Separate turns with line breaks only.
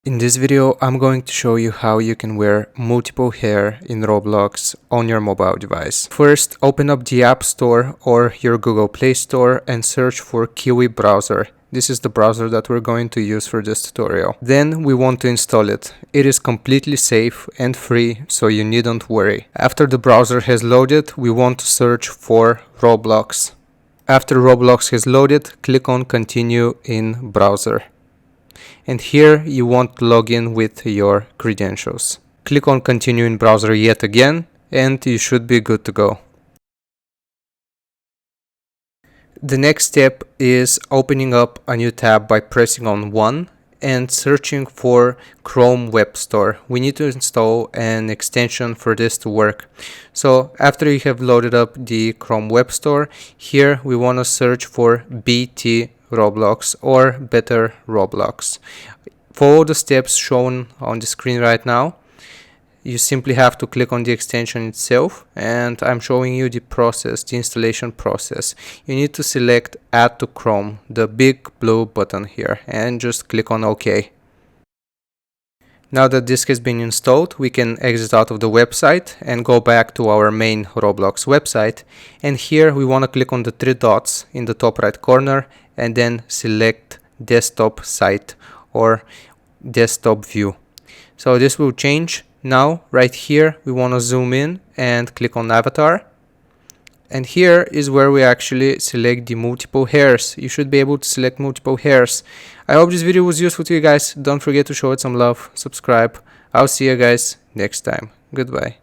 In this video, I'm going to show you how you can wear multiple hair in Roblox on your mobile device. First, open up the App Store or your Google Play Store and search for Kiwi browser. This is the browser that we're going to use for this tutorial. Then we want to install it. It is completely safe and free, so you needn't worry. After the browser has loaded, we want to search for Roblox. After Roblox has loaded, click on Continue in Browser. And here you want to log in with your credentials. Click on Continue in Browser yet again, and you should be good to go. The next step is opening up a new tab by pressing on 1 and searching for Chrome Web Store. We need to install an extension for this to work. So after you have loaded up the Chrome Web Store, here we want to search for BT Roblox or Better Roblox. Follow the steps shown on the screen right now. You simply have to click on the extension itself, and I'm showing you the process, the installation process. You need to select Add to Chrome, the big blue button here, and just click on OK. Now that this has been installed, we can exit out of the website and go back to our main Roblox website. And here we want to click on the three dots in the top right corner and then select Desktop Site or Desktop View. So this will change. Now right here we want to zoom in and click on Avatar. And here is where we actually select the multiple hairs. You should be able to select multiple hairs. I hope this video was useful to you guys. Don't forget to show it some love, subscribe. I'll see you guys next time. Goodbye.